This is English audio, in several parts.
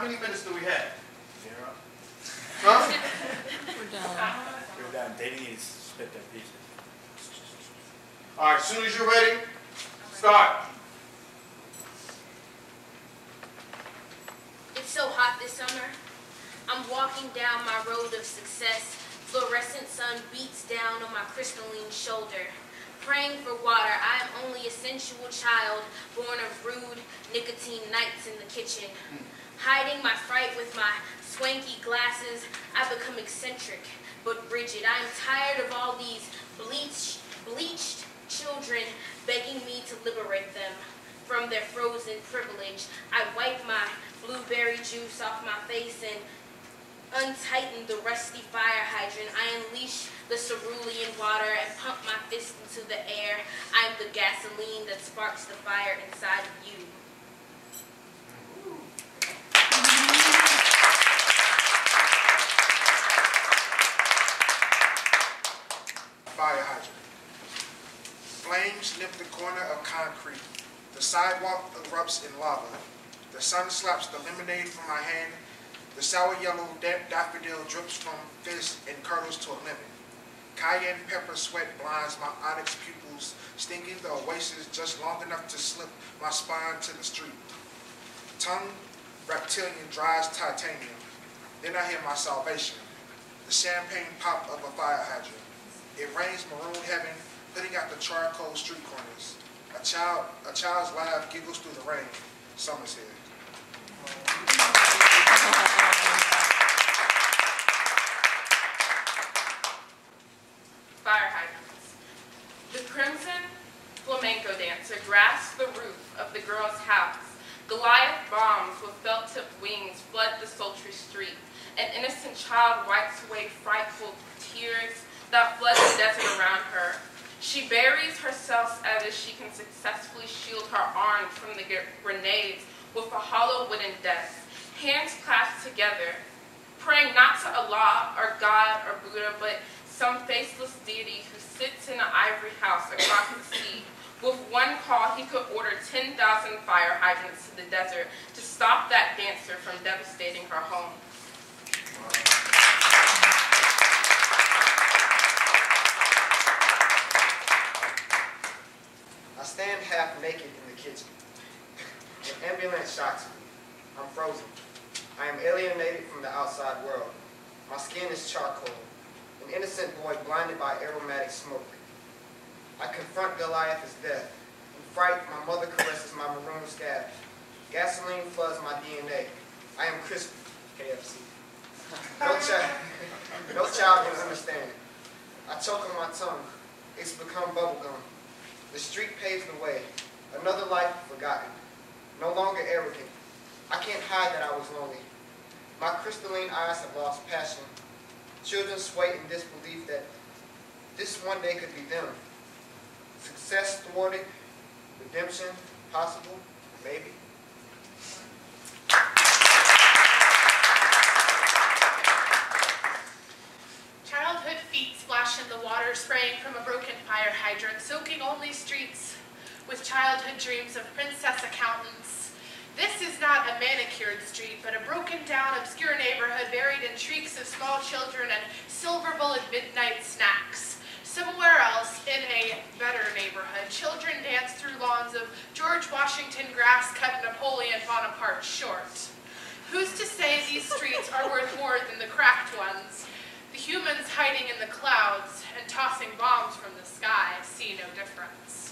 How many minutes do we have? 0. Huh? We're done. We're done. They need to split their pieces. All right, as soon as you're ready, start. It's so hot this summer. I'm walking down my road of success. Fluorescent sun beats down on my crystalline shoulder. Praying for water, I am only a sensual child, born of rude nicotine nights in the kitchen. Hiding my fright with my swanky glasses, I become eccentric but rigid. I am tired of all these bleached children begging me to liberate them from their frozen privilege. I wipe my blueberry juice off my face and untighten the rusty fire hydrant. I unleash the cerulean water and pump my fist into the air. I am the gasoline that sparks the fire inside of you. Fire hydrant. Flames nip the corner of concrete. The sidewalk erupts in lava. The sun slaps the lemonade from my hand. The sour yellow daffodil drips from fist and curdles to a lemon. Cayenne pepper sweat blinds my onyx pupils, stinging the oasis just long enough to slip my spine to the street. Tongue reptilian dries titanium. Then I hear my salvation, the champagne pop of a fire hydrant. It rains maroon heaven, putting out the charcoal street corners. A child's laugh giggles through the rain. Summer's here. Fire hydrants. The crimson flamenco dancer grasped the roof of the girl's house. Goliath bombs with felt-tipped wings flood the sultry street. An innocent child wipes away frightful tears that flood the desert around her. She buries herself as she can successfully shield her arms from the grenades with a hollow wooden desk, hands clasped together, praying not to Allah or God or Buddha, but some faceless deity who sits in an ivory house across the sea. With one call, he could order 10,000 fire hydrants to the desert to stop that dancer from devastating her home. I stand half naked in the kitchen. An ambulance shocks me. I'm frozen. I am alienated from the outside world. My skin is charcoal. An innocent boy blinded by aromatic smoke. I confront Goliath as death. In fright, my mother caresses my maroon scab. Gasoline floods my DNA. I am crispy. KFC. No child can understand it. I choke on my tongue. It's become bubblegum. The street paves the way. Another life forgotten. No longer arrogant. I can't hide that I was lonely. My crystalline eyes have lost passion. Children sway in disbelief that this one day could be them. Success thwarted. Redemption possible. Maybe. Childhood feet splash in the water, spraying from a broken fire hydrant, soaking only streets with childhood dreams of princess accountants. This is not a manicured street, but a broken down, obscure neighborhood buried in shrieks of small children and silver bullet midnight snacks. Somewhere else, in a better neighborhood, children dance through lawns of George Washington grass cut Napoleon Bonaparte short. Who's to say these streets are worth more than the cracked ones? The humans hiding in the clouds and tossing bombs from the sky see no difference.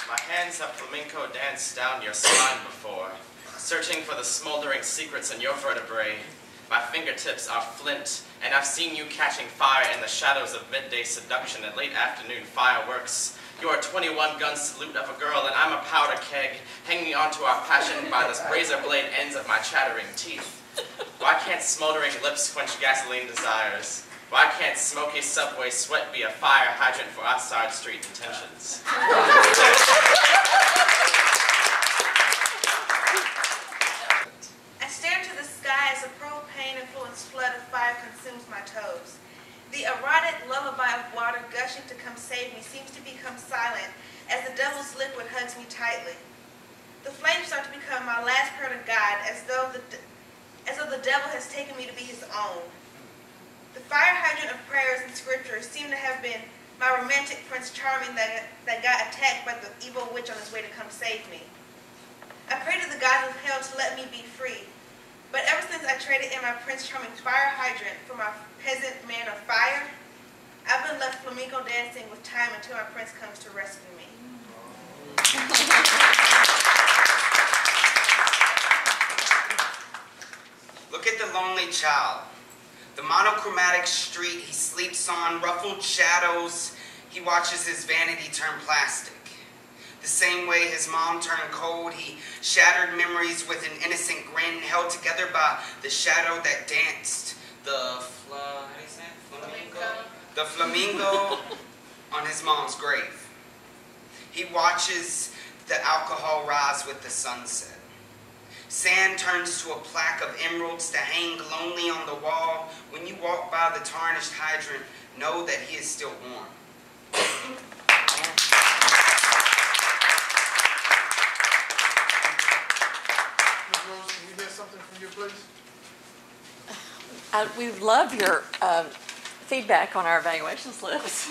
My hands have flamenco danced down your spine before, searching for the smoldering secrets in your vertebrae. My fingertips are flint, and I've seen you catching fire in the shadows of midday seduction and late afternoon fireworks. You're a 21-gun salute of a girl, and I'm a powder keg, hanging onto our passion by the razor blade ends of my chattering teeth. Why can't smoldering lips quench gasoline desires? Why can't smoky subway sweat be a fire hydrant for our side street intentions? I stare to the sky as a propane-influenced flood of fire consumes my toes. The erotic lullaby of water gushing to come save me seems to become silent. as the devil's liquid hugs me tightly. The flames start to become my last prayer to God, as though the devil has taken me to be his own. The fire hydrant of prayers and scriptures seem to have been my romantic Prince Charming that got attacked by the evil witch on his way to come save me. I prayed to the gods of hell to let me be free, but ever since I traded in my Prince Charming fire hydrant for my peasant man of fire, I've been left flamenco dancing with time until my prince comes to rescue me. Look at the lonely child. The monochromatic street he sleeps on, ruffled shadows, he watches his vanity turn plastic. The same way his mom turned cold, he shattered memories with an innocent grin, held together by the shadow that danced. The flamingo on his mom's grave. He watches the alcohol rise with the sunset. Sand turns to a plaque of emeralds to hang lonely on the wall. When you walk by the tarnished hydrant, know that he is still warm. Ms. Rose, can we hear something from you, please? We love your feedback on our evaluation slips.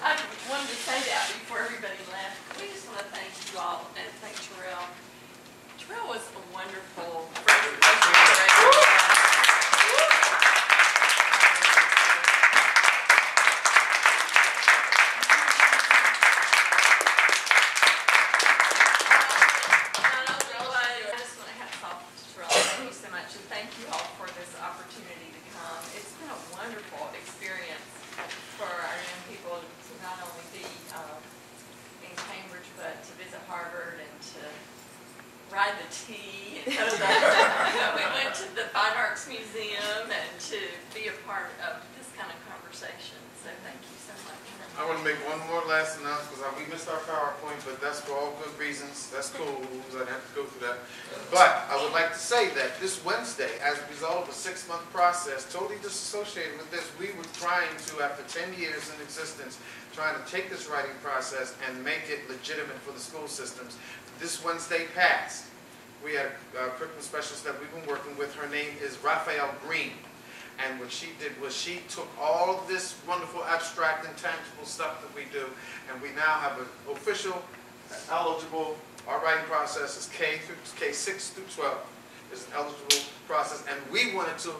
I wanted to say that before everybody left. We just want to thank you all and thank Terrell. Terrell was a wonderful Harvard and to ride the T and go to the, we went to the Fine Arts Museum and to be a part of this kind of conversation. So thank you so much. I want to make one more last announcement because we missed our PowerPoint, but that's for all good reasons. That's cool. I didn't have to go through that. But I would like to say that this Wednesday, as a result of a 6-month process, totally disassociated with this, we were trying to, after 10 years in existence, trying to take this writing process and make it legitimate for the school systems. This Wednesday passed. We had a curriculum specialist that we've been working with. Her name is Raphael Green. And what she did was she took all of this wonderful abstract and tangible stuff that we do, and we now have an official, eligible, our writing process is K6 through 12 is an eligible process, and we wanted to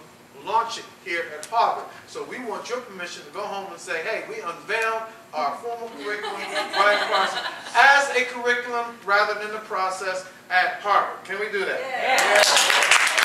launch it here at Harvard. So we want your permission to go home and say, hey, we unveiled our formal curriculum writing process as a curriculum rather than a process at Harvard. Can we do that? Yeah.